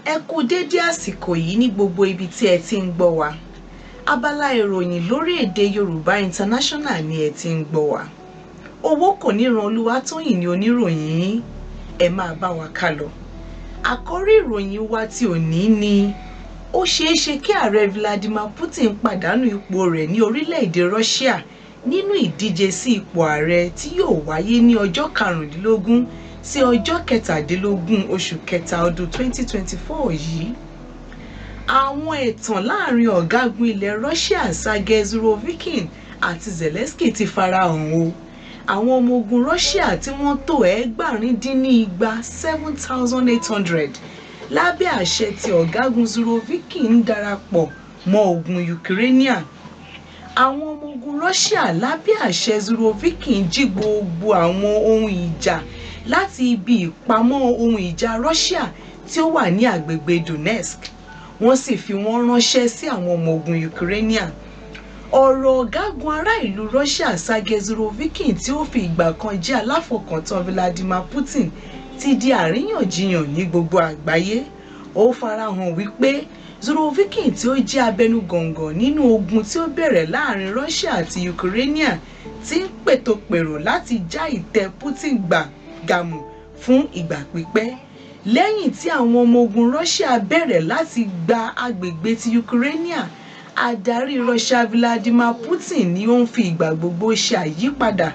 Ẹ kú dédé àsìkò yìí ní gbogbo ibi tí ẹ ti ń gbọ́ wa. Abala ìròyìn lórí èdè Yorùbá International ni ẹ ti ń gbọ́ wa. Owó kò ní ran Olúwatóyìn ní oníròyìn yín. Ẹ máa bá wa ká lọ. Àkọ́rí ìròyìn wa ti òní ni ó ṣeé ṣe kí ààrẹ Vladimir Putin pàdánù ipò rẹ̀ ní orílẹ̀-èdè Russia nínú ìdíje sí ipò ààrẹ tí yóò wáyé ní ọjọ́ 15 sí ọjọ́ 17 oṣù kẹta ọdún 2024 yìí. Àwọn ẹ̀tàn láàrin ọ̀gágun ilẹ̀ Russia Sergei Zurovikin àti Zelensky ti farahàn o. Àwọn ọmọ ogun Russia tí wọ́n tó 7,800 lábẹ́ àṣẹ tí ọ̀gágun Zurovikin ń darapọ̀ mọ́ ogun Ukraine. Àwọn ọmọ ogun Russia lábẹ́ àṣẹ Zurovikin jí gbogbo àwọn ohun ìjà láti ibi ìpamọ́ ohun ìjà Russia tí ó wà ní agbègbè Donetsk. Wọ́n sì fi wọ́n ránṣẹ́ sí àwọn ọmọ ogun Ukraine. Ọ̀rọ̀ ọ̀gágun ará ìlú Russia Sergei Zurovikin tí ó fi ìgbà kan jẹ́ aláfọkàntán Vladimir Putin ti di àríyànjiyàn ní gbogbo àgbáyé. Ó farahàn wípé Zurovikin tí ó jẹ́ abẹnugọ̀ngọ̀ nínú ogun tí ó bẹ̀rẹ̀ láàrin Russia àti Ukraine ti ń pètòpèrò láti já ìtẹ́ Putin gàmù fún ìgbà pípẹ́. Lẹ́yìn tí àwọn ọmọ ogun Russia bẹ̀rẹ̀ láti gba agbègbè ti Ukraine, adarí Russia Vladimir Putin ni ó ń fi ìgbà gbogbo ṣe àyípadà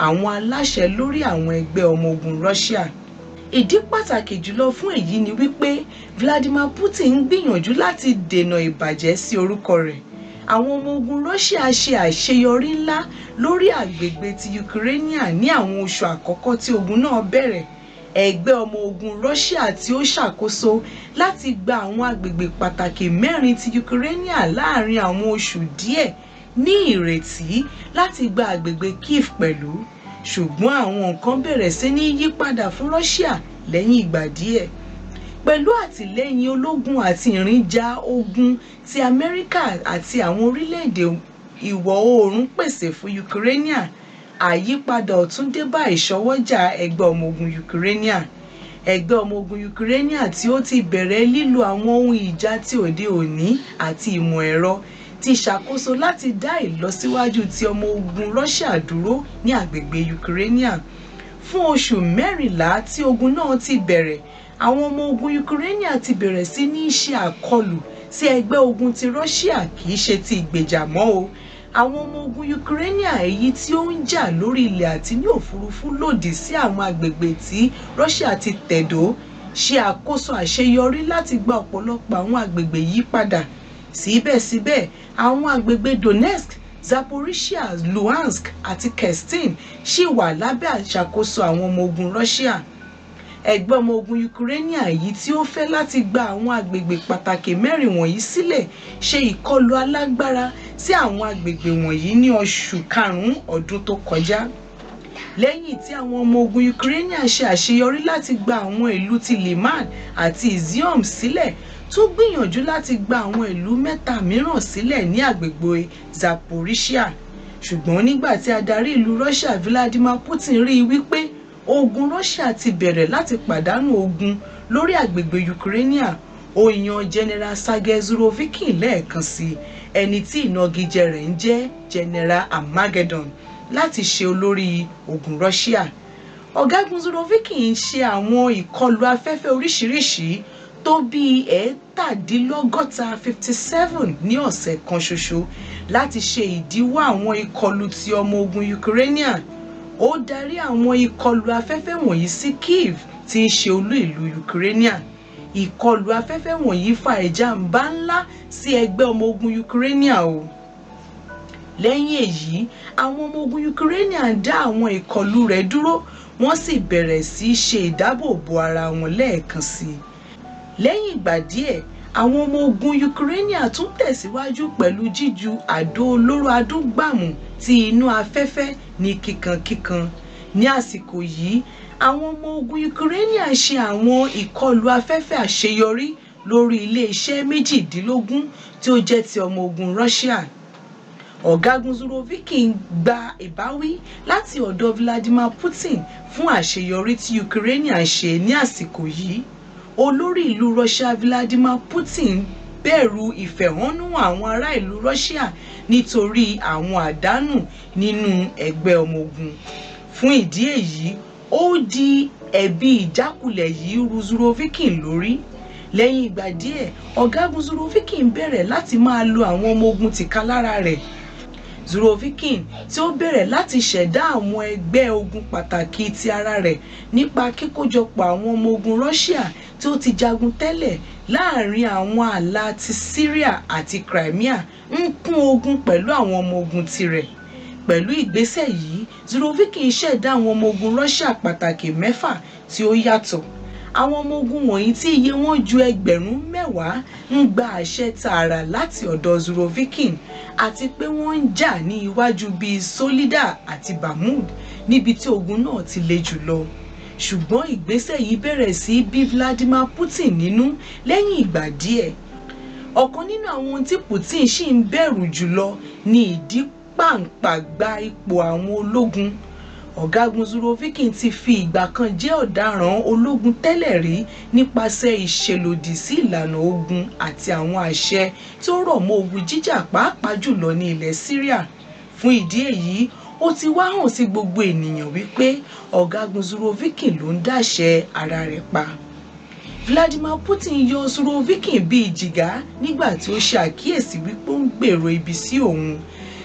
àwọn aláṣẹ lórí àwọn ẹgbẹ́ ọmọ ogun Russia. Ìdí pàtàkì jùlọ fún èyí ni wípé Vladimir Putin ń gbìyànjú láti dènà ìbàjẹ́ sí orúkọ rẹ̀. Àwọn ọmọ ogun Russia ṣe àṣeyọrí ńlá lórí agbègbè ti Ukraine ní àwọn oṣù àkọ́kọ́ tí ogun náà bẹ̀rẹ̀. Ẹgbẹ́ ọmọ ogun Russia tí ó ṣàkóso láti gba àwọn agbègbè pàtàkì 4 ti Ukraine láàrin àwọn oṣù díẹ̀ ní ìrètí láti gba agbègbè Kyiv pẹ̀lú. Ṣùgbọ́n àwọn nǹkan bẹ̀rẹ̀ sí ní yípadà fún Russia lẹ́yìn ìgbà díẹ̀. Pẹ̀lú àtìlẹ́yìn ológun àti ìrìnjà ogun tí Amẹ́ríkà àti àwọn orílẹ̀-èdè ìwọ̀ oòrùn pèsè fún Ukraine, àyípadà ọ̀tun dé bá ìṣọwọ́jà ẹgbẹ́ ọmọ ogun Ukraine. Ẹgbẹ́ ọmọ ogun Ukraine tí ó ti bẹ̀rẹ̀ lílo àwọn ohun ìjà ti òde òní àti ìmọ̀ ẹ̀rọ ti ṣàkóso láti dá ìlọsíwájú ti ọmọ ogun Russia dúró ní agbègbè Ukraine. Fún oṣù 14 tí ogun náà ti bẹ̀rẹ̀, àwọn ọmọ ogun Ukraine ti bẹ̀rẹ̀ sí ní ṣe àkọlù sí ẹgbẹ́ ogun ti Russia kì í ṣe ti ìgbèjà mọ́ o. Àwọn ọmọ ogun Ukraine èyí tí ó ń jà lórí ilẹ̀ àti ní òfurufú lòdì sí àwọn agbègbè tí Russia ti tẹ̀dó ṣe àkóso àṣeyọrí láti gba ọ̀pọ̀lọpọ̀ àwọn agbègbè yìí padà. Síbẹ̀síbẹ̀, àwọn agbègbè Donetsk, Zaporizhia, Luhansk àti Kherson ṣì wà lábẹ́ àṣàkóso àwọn ọmọ ogun Russia. Ẹgbẹ́ ọmọ ogun Ukraine èyí tí ó fẹ́ láti gba àwọn agbègbè pàtàkì 4 wọ̀nyí sílẹ̀ ṣe ìkọlù alágbára sí àwọn agbègbè wọ̀nyí ní oṣù karùn-ún ọdún tó kọjá. Lẹ́yìn tí àwọn ọmọ ogun Ukraine ṣe àṣeyọrí láti gba àwọn ìlú ti Liman àti Izium sílẹ̀, tún gbìyànjú láti gba àwọn ìlú 3 mìíràn sílẹ̀ ní agbègbè Zaporizhia. Ṣùgbọ́n nígbà tí adarí ìlú Russia Vladimir Putin rí wípé ogun Russia ti bẹ̀rẹ̀ láti pàdánù ogun lórí agbègbè Ukraine, ó yan General Sergei Zurovikin lẹ́ẹ̀kan sí, ẹni tí ìnagijẹ rẹ̀ ń jẹ́ General Armageddon, láti ṣe olórí ogun Russia. Ọ̀gágun Zurovikin ṣe àwọn ìkọlù afẹ́fẹ́ oríṣiríṣi tó bí 57 ní ọ̀sẹ̀ kan ṣoṣo láti ṣe ìdíwọ́ àwọn ìkọlù ti ọmọ ogun Ukraine. Ó darí àwọn ìkọlù afẹ́fẹ́ wọ̀nyí sí Kyiv tí ń ṣe olú ìlú Ukraine. Ìkọlù afẹ́fẹ́ wọ̀nyí fa ìjàmbá ńlá sí ẹgbẹ́ ọmọ ogun Ukraine o. Lẹ́yìn èyí, àwọn ọmọ ogun Ukraine dá àwọn ìkọlù rẹ̀ dúró, wọ́n sì bẹ̀rẹ̀ sí ṣe ìdáàbòbò ara wọn lẹ́ẹ̀kan sí. Lẹ́yìn ìgbà díẹ̀, àwọn ọmọ ogun Ukraine tún tẹ̀síwájú pẹ̀lú jíju àdó olóró adúgbàmù ti inú afẹ́fẹ́ ní kíkankíkan. Ní àsìkò yìí, àwọn ọmọ ogun Ukraine ṣe àwọn ìkọlù afẹ́fẹ́ àṣeyọrí lórí ilé-iṣẹ́ 18 tí ó jẹ́ ti ọmọ ogun Russia. Ọ̀gágun Zurovikin gba ìbáwí láti ọ̀dọ̀ Vladimir Putin fún àṣeyọrí tí Ukraine ṣe ní àsìkò yìí. olórí ìlú Russia Vladimir Putin bẹ̀rù ìfẹ̀hónúhàn àwọn ará ìlú Russia nítorí àwọn àdánù nínú ẹgbẹ́ ọmọ ogun. Fún ìdí èyí, ó di ẹ̀bi ìjákulẹ̀ yìí ru Surovikin lórí. Lẹ́yìn ìgbà díẹ̀, ọ̀gágun Surovikin bẹ̀rẹ̀ láti máa lo àwọn ọmọ ogun tìkálára rẹ̀. Surovikin tí ó bẹ̀rẹ̀ láti ṣẹ̀dá àwọn ẹgbẹ́ ogun pàtàkì ti ara rẹ̀ nípa kíkójọpọ̀ àwọn ọmọ ogun Russia tí ó ti jagun tẹ́lẹ̀ láàrin àwọn ààlà ti Syria àti Crimea ń kún ogun pẹ̀lú àwọn ọmọ ogun tirẹ̀. Pẹ̀lú ìgbésẹ̀ yìí, Surovikin ṣẹ̀dá àwọn ọmọ ogun Russia pàtàkì 6 tí ó yàtọ̀. Àwọn ọmọ ogun wọ̀nyí tí iye wọn ju 10,000 ń gba àṣẹ tààrà láti ọ̀dọ̀ Surovikin àti pé wọ́n ń jà ní iwájú bíi Soledar àti Bakhmut níbi tí ogun náà ti le jùlọ. Ṣùgbọ́n ìgbésẹ̀ yìí bẹ̀rẹ̀ sí bí Vladimir Putin nínú lẹ́yìn ìgbà díẹ̀. Ọ̀kan nínú àwọn ohun tí Putin ṣì ń bẹ̀rù jùlọ ni ìdípàǹpàgbà ipò àwọn ológun. Ọ̀gágun Surovikin ti fi ìgbà kan jẹ́ ọ̀daràn ológun tẹ́lẹ̀ rí nípasẹ̀ ìṣèlòdì sí ìlànà ogun àti àwọn àṣẹ tí ó rọ̀ mọ́ ogun jíjà pàápàá jùlọ ní ilẹ̀ Syria. Fún ìdí èyí, ó ti wá hàn sí gbogbo ènìyàn wípé ọ̀gágun Surovikin ló ń dáṣẹ ara rẹ̀ pa. Vladimir Putin yọ Surovikin bíi jìgá nígbà tí ó ṣe àkíyèsí wípé ó ń gbèrò ibi sí òun.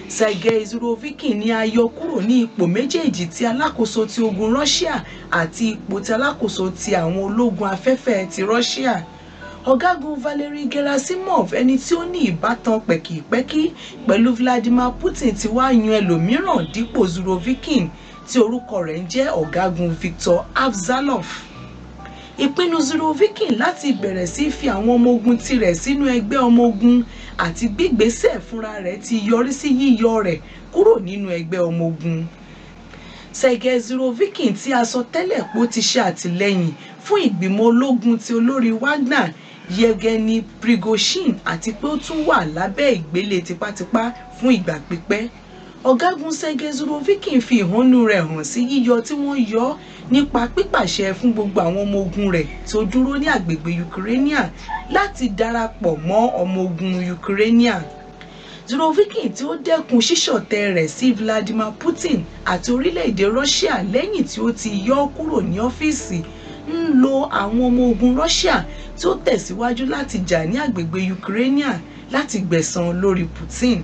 Sergei Surovikin ni a yọ kúrò ní ipò méjèèjì ti alákòóso ti ogun Russia àti ipò ti alákòóso ti àwọn ológun afẹ́fẹ́ ti Russia. Ọ̀gágun Valery Gerasimov, ẹni tí ó ní ìbátan pẹ̀kìpẹ́kí pẹ̀lú Vladimir Putin, ti wá yan ẹlòmíràn dípò Surovikin tí orúkọ rẹ̀ ń jẹ́ ọ̀gágun Viktor Avzalov. Ìpinnu Surovikin láti bẹ̀rẹ̀ sí fi àwọn ọmọ ogun tirẹ̀ sínú ẹgbẹ́ ọmọ ogun àti gbígbésẹ̀ fúnra rẹ̀ ti yọrí sí yíyọ rẹ̀ kúrò nínú ẹgbẹ́ ọmọ ogun. Sergei Surovikin, tí a sọ tẹ́lẹ̀ pé ó ti ṣe àtìlẹ́yìn fún ìgbìmọ̀ ológun ti olórí Wagner Yevgeny Prigozhin àti pé ó tún wà lábẹ́ ìgbélé tipátipá fún ìgbà pípẹ́. Ọ̀gágun Sergei Surovikin fi ìhónú rẹ̀ hàn sí yíyọ tí wọ́n yọ nípa pípàṣẹ fún gbogbo àwọn ọmọ ogun rẹ̀ tí ó dúró ní agbègbè Ukraine láti darapọ̀ mọ́ ọmọ ogun Ukraine. Surovikin, tí ó dẹ́kun ṣíṣọ̀tẹ̀ rẹ̀ sí Vladimir Putin àti orílẹ̀-èdè Russia lẹ́yìn tí ó ti yọ kúrò ní ọ́fíìsì, ń lo àwọn ọmọ ogun Russia tí ó tẹ̀síwájú láti jà ní agbègbè Ukraine láti gbẹ̀san lórí Putin.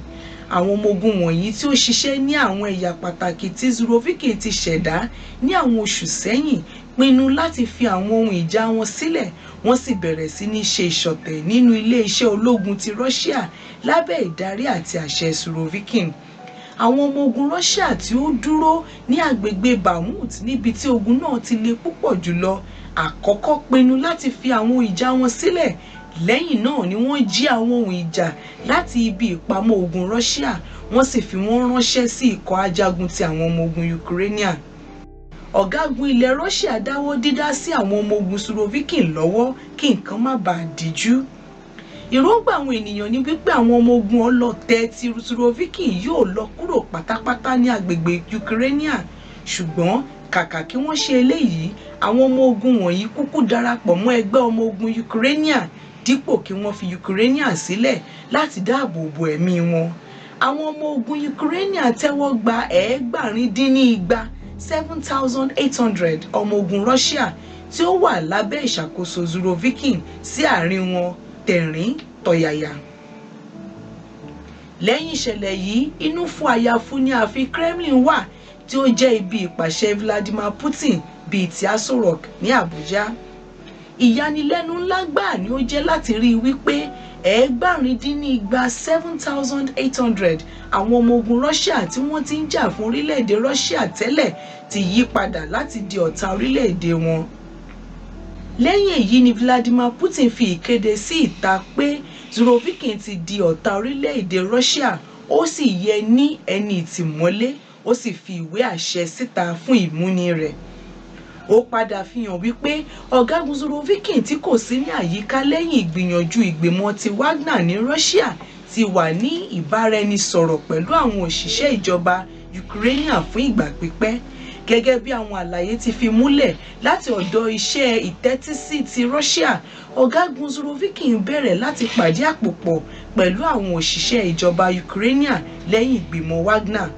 Àwọn ọmọ ogun wọ̀nyí tí ó ṣiṣẹ́ ní àwọn ẹ̀yà pàtàkì tí Surovikin ti ṣẹ̀dá ní àwọn oṣù sẹ́yìn pinnu láti fi àwọn ohun ìjà wọn sílẹ̀, wọ́n sì bẹ̀rẹ̀ sí ní ṣe ìṣọ̀tẹ̀ nínú ilé-iṣẹ́ ológun ti Russia lábẹ́ ìdarí àti àṣẹ Surovikin. Àwọn ọmọ ogun Russia tí ó dúró ní agbègbè Bakhmut níbi tí ogun náà ti le púpọ̀ jùlọ àkọ́kọ́ pinnu láti fi àwọn ohun ìjà wọn sílẹ̀. Lẹ́yìn náà ni wọ́n jí àwọn ohun ìjà láti ibi ìpamọ́ ogun Russia, wọ́n sì fi wọ́n ránṣẹ́ sí ikọ̀ ajagun ti àwọn ọmọ ogun Ukraine. Ọ̀gágun ilẹ̀ Russia dáwọ́ dídá sí àwọn ọmọ ogun Surovikin lọ́wọ́ kí nǹkan má bàa díjú. Ìròǹgbà àwọn ènìyàn ni wípé àwọn ọmọ ogun ọlọ́tẹ̀ ti Surovikin yóò lọ kúrò pátápátá ní agbègbè Ukraine. Ṣùgbọ́n kàkà kí wọ́n ṣe eléyìí, àwọn ọmọ ogun wọ̀nyí kúkú darapọ̀ mọ́ ẹgbẹ́ ọmọ ogun Ukraine dípò kí wọ́n fi Ukraine sílẹ̀ láti dáàbò bo ẹ̀mí wọn. Àwọn ọmọ ogun Ukraine tẹ́wọ́ gba 7,800 ọmọ ogun Russia tí ó wà lábẹ́ ìṣàkóso Surovikin sí àárín wọn tẹ̀rín tọ̀yàyà. Lẹ́yìn ìṣẹ̀lẹ̀ yìí, inú fún àyàfu ní ààfin Kremlin wà tí ó jẹ́ ibi ìpàṣẹ Vladimir Putin bíi ti Aso Rock ní Abuja. Ìyanilẹ́nu ńlá gbáà ni ó jẹ́ láti rí wípé 7,800 àwọn ọmọ ogun Russia tí wọ́n ti ń jà fún orílẹ̀-èdè Russia tẹ́lẹ̀ ti yí padà láti di ọ̀tá orílẹ̀-èdè wọn. Lẹ́yìn èyí ni Vladimir Putin fi ìkéde sí ìta pé Surovikin ti di ọ̀tá orílẹ̀-èdè Russia, ó sì yẹ ní ẹni ìtìmọ́lé, ó sì fi ìwé àṣẹ síta fún ìmúni rẹ̀. Ó padà fi hàn wípé ọ̀gágun Surovikin tí kò sí ní àyíká lẹ́yìn ìgbìyànjú ìgbìmọ̀ ti Wagner ní Russia ti wà ní ìbáraẹnisọ̀rọ̀ pẹ̀lú àwọn òṣìṣẹ́ ìjọba Ukraine fún ìgbà pípẹ́. Gẹ́gẹ́ bí àwọn àlàyé ti fi múlẹ̀ láti ọ̀dọ̀ iṣẹ́ ìtẹ́tísí ti Russia, ọ̀gágun Surovikin bẹ̀rẹ̀ láti pàdé àpòpọ̀ pẹ̀lú àwọn òṣìṣẹ́ ìjọba Ukraine lẹ́yìn ìgbìmọ̀ Wagner.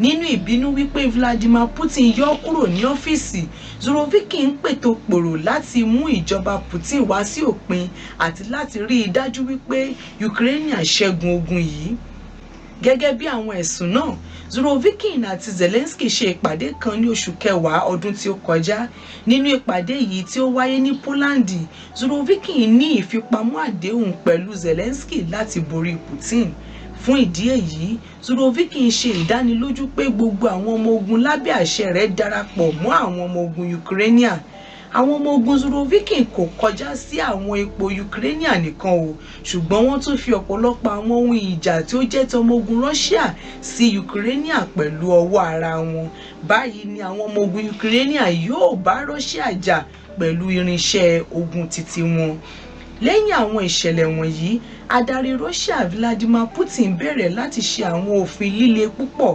Nínú ìbínú wípé Vladimir Putin yọ kúrò ní ọ́fíìsì, Surovikin pètò pòrò láti mú ìjọba Putin wá sí òpin àti láti rí i dájú wípé Ukraine ṣẹ́gun ogun yìí. Gẹ́gẹ́ bí àwọn ẹ̀sùn náà, Surovikin àti Zelensky ṣe ìpàdé kan ní oṣù kẹwàá ọdún tí ó kọjá. Nínú ìpàdé yìí tí ó wáyé ní Poland, Surovikin ní ìfipamọ́ àdéhùn pẹ̀lú Zelensky láti borí Putin. Fún ìdí èyí, Surovikin ṣe ìdánilójú pé gbogbo àwọn ọmọ ogun lábẹ́ àṣẹ rẹ̀ darapọ̀ mọ́ àwọn ọmọ ogun Ukraine. Àwọn ọmọ ogun Surovikin kò kọjá sí àwọn ipò Ukraine nìkan o, ṣùgbọ́n wọ́n tún fi ọ̀pọ̀lọpọ̀ àwọn ohun ìjà tí ó jẹ́ ti ọmọ ogun Russia sí Ukraine pẹ̀lú ọwọ́ ara wọn. Báyìí ni àwọn ọmọ ogun Ukraine yóò bá Russia jà pẹ̀lú irinṣẹ́ ogun titi wọn. Lẹ́yìn àwọn ìṣẹ̀lẹ̀ wọ̀nyí, adarí Russia Vladimir Putin bẹ̀rẹ̀ láti ṣe àwọn òfin líle púpọ̀.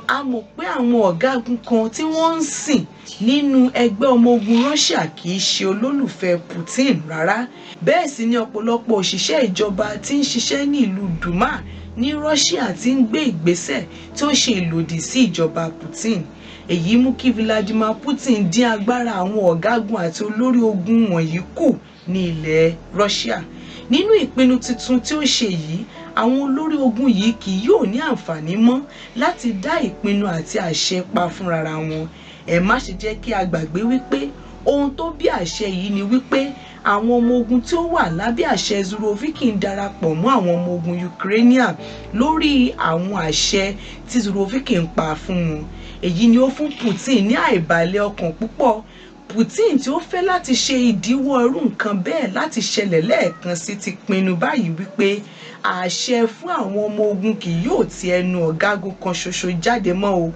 A mọ̀ pé àwọn ọ̀gágun kan tí wọ́n ń sìn nínú ẹgbẹ́ ọmọ ogun Russia kì í ṣe olólùfẹ́ Putin rárá. Bẹ́ẹ̀ sì ni ọ̀pọ̀lọpọ̀ òṣìṣẹ́ ìjọba tí ń ṣiṣẹ́ ní ìlú Duma ní Russia ti ń gbé ìgbésẹ̀ tí ó ṣe ìlòdì sí ìjọba Putin. Èyí mú kí Vladimir Putin dín agbára àwọn ọ̀gágun àti olórí ogun wọ̀nyí kù ní ilẹ̀ Russia. Nínú ìpinnu tuntun tí ó ṣe yìí, àwọn olórí ogun yìí kì yóò ní àǹfààní mọ́ láti dá ìpinnu àti àṣẹ pa fúnra wọn. Ẹ má ṣe jẹ́ kí a gbàgbé wípé ohun tó bí àṣẹ yìí ni wípé àwọn ọmọ ogun tí ó wà lábẹ́ àṣẹ Surovikin darapọ̀ mọ́ àwọn ọmọ ogun Ukraine lórí àwọn àṣẹ tí Surovikin pa fún wọn. Èyí ni ó fún Putin ní àìbalẹ̀ ọkàn púpọ̀. Putin tí ó fẹ́ láti ṣe ìdíwọ́ irú nǹkan bẹ́ẹ̀ láti ṣẹlẹ̀ lẹ́ẹ̀kan sí ti pinnu báyìí wípé àṣẹ fún àwọn ọmọ ogun kì yóò ti ẹnu ọ̀gágun kan ṣoṣo jáde mọ́ o.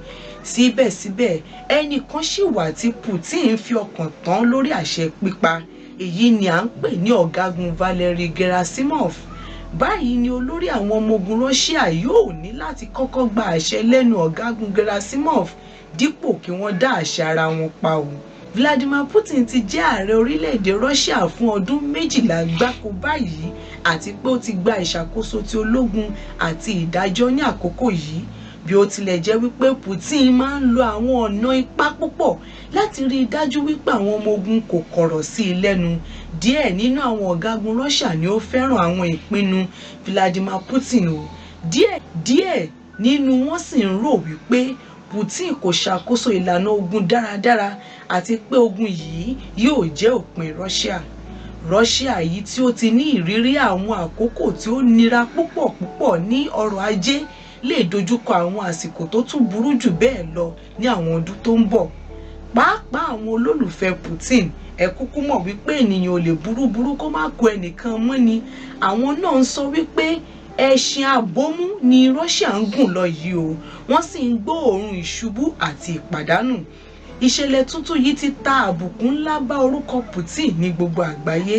Síbẹ̀síbẹ̀, ẹnìkan ṣì wà tí Putin fi ọkàn tán lórí àṣẹ pípa. Èyí ni à ń pè ní ọ̀gágun Valery Gerasimov. Báyìí ni olórí àwọn ọmọ ogun Russia yóò ní láti kọ́kọ́ gba àṣẹ lẹ́nu ọ̀gágun Gerasimov dípò kí wọ́n dá àṣẹ ara wọn pa o. Vladimir Putin ti jẹ́ ààrẹ orílẹ̀-èdè Russia fún ọdún 12 gbáko báyìí àti pé ó ti gba ìṣàkóso ti ológun àti ìdájọ́ ní àkókò yìí. Bí ó tilẹ̀ jẹ́ wípé Putin máa ń lo àwọn ọ̀nà ipá púpọ̀ láti rí i dájú wípé àwọn ọmọ ogun kò kọ̀rọ̀ sí i lẹ́nu. Díẹ̀ nínú àwọn ọ̀gágun Russia ni ó fẹ́ràn àwọn ìpinnu Vladimir Putin o. Díẹ̀ nínú wọn sì ń rò wípé Putin kò ṣàkóso ìlànà ogun dáradára àti pé ogun yìí yóò jẹ́ òpin Russia. Russia yìí tí ó ti ní ìrírí àwọn àkókò tí ó nira púpọ̀ ní ọrọ̀ ajé lè dojúkọ àwọn àsìkò tó tún burú jù bẹ́ẹ̀ lọ ní àwọn ọdún tó ń bọ̀. Pàápàá àwọn olólùfẹ́ Putin, ẹ kúkú mọ̀ wípé ènìyàn ò lè burú kó má kó ẹnìkan mọ́ ni. Àwọn náà ń sọ wípé ẹṣin abómú ni Russia ń gùn lọ yìí o, wọ́n sì ń gbóòórùn ìṣubú àti ìpàdánù. Ìṣẹ̀lẹ̀ tuntun yìí ti ta àbùkù ńlá bá orúkọ Putin ní gbogbo àgbáyé.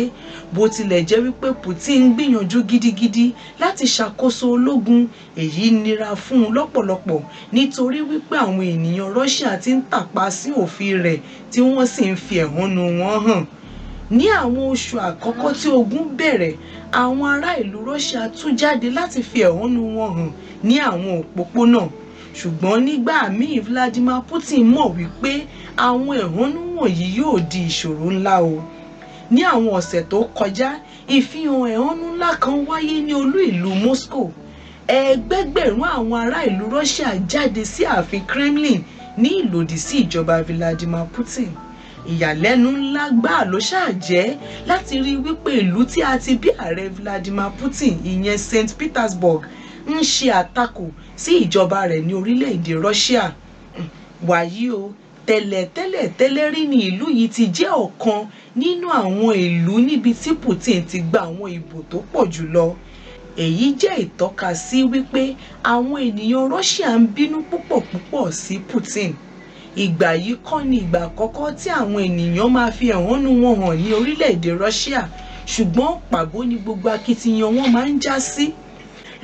Bó tilẹ̀ jẹ́ wípé Putin ń gbìyànjú gidigidi láti ṣàkóso ológun, èyí nira fún un lọ́pọ̀lọpọ̀ nítorí wípé àwọn ènìyàn Russia ti ń tàpá sí òfin rẹ̀ tí wọ́n sì ń fi ẹ̀hónú wọn hàn. Ní àwọn oṣù àkọ́kọ́ tí ogun bẹ̀rẹ̀, àwọn ará ìlú Russia tú jáde láti fi ẹ̀hónú wọn hàn ní àwọn òpópónà. Ṣùgbọ́n nígbà míì Vladimir Putin mọ̀ wípé àwọn ẹ̀hónú wọ̀nyí yóò di ìṣòro ńlá o. Ní àwọn ọ̀sẹ̀ tó kọjá, ìfihàn ẹ̀hónú ńlá kan wáyé ní olú ìlú Moscow. Ẹgbẹgbẹ̀rún àwọn ará ìlú Russia jáde sí ààfin Kremlin ní ìlòdì sí ìjọba Vladimir Putin. Ìyàlẹ́nu ńlá gbáà ló ṣáà jẹ́ láti rí wípé ìlú tí a ti bí ààrẹ Vladimir Putin, ìyẹn St. Petersburg, ń ṣe àtakò sí ìjọba rẹ̀ ní orílẹ̀-èdè Russia. Wàyí o, tẹ́lẹ̀ rí ni ìlú yìí ti jẹ́ ọ̀kan nínú àwọn ìlú níbi tí Putin ti gba àwọn ìbò tó pọ̀ jùlọ. Èyí jẹ́ ìtọ́ka sí wípé àwọn ènìyàn Russia ń bínú púpọ̀ sí Putin. Ìgbà yìí kọ́ ni ìgbà àkọ́kọ́ tí àwọn ènìyàn máa fi ẹ̀hónú wọn hàn ní orílẹ̀-èdè Russia, ṣùgbọ́n pàbó ni gbogbo akitiyan wọn máa ń já sí.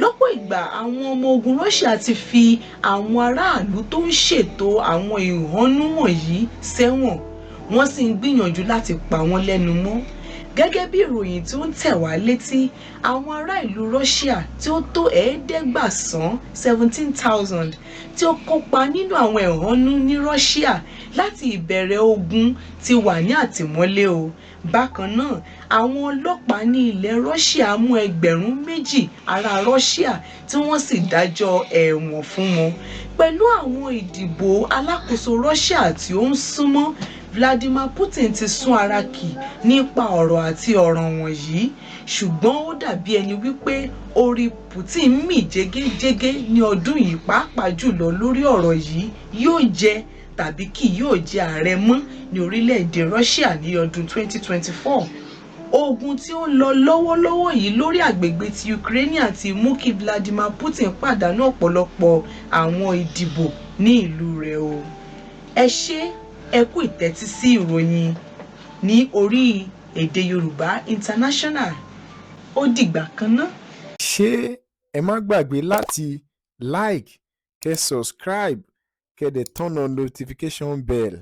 Lọ́pọ̀ ìgbà àwọn ọmọ ogun Russia ti fi àwọn aráàlú tó ń ṣètò àwọn ìhónú wọ̀nyí sẹ́wọ̀n, wọ́n sì ń gbìyànjú láti pa wọ́n lẹ́nu mọ́. Gẹ́gẹ́ bí ìròyìn tí ó ń tẹ̀ wá létí, àwọn ará ìlú Russia tí ó tó 17,000 tí ó kópa nínú àwọn ẹ̀hónú ní Russia láti ìbẹ̀rẹ̀ ogun ti wà ní àtìmọ́lé o. Bákan náà, àwọn ọlọ́pàá ní ilẹ̀ Russia mú 2,000 ará Russia tí wọ́n sì dájọ́ ẹ̀wọ̀n fún wọn. Pẹ̀lú àwọn ìdìbò alákòóso Russia tí ó ń súnmọ́, Vladimir Putin ti sún ara kì nípa ọ̀rọ̀ àti ọ̀ràn wọ̀nyí, ṣùgbọ́n ó dàbí ẹni wípé orí Putin mì jégéjégé ní ọdún yìí, pàápàá jùlọ lórí ọ̀rọ̀ yìí yóò jẹ tàbí kì yóò jẹ ààrẹ mọ́ ní orílẹ̀-èdè Russia ní ọdún 2024. Ogun tí ó ń lọ lọ́wọ́lọ́wọ́ yìí lórí àgbègbè ti Ukraine ti mú kí Vladimir Putin pàdánù ọ̀pọ̀lọpọ̀ àwọn ìdìbò ní ìlú rẹ̀ o. Ẹ ṣé, ẹ kú ìtẹ́tí sí ìròyìn ní orí-èdè Yorùbá International. Ó dìgbà kan náà. Ṣé ẹ má gbàgbé láti like, kẹ́ subscribe, kẹ́ dẹ̀ turn on notification bell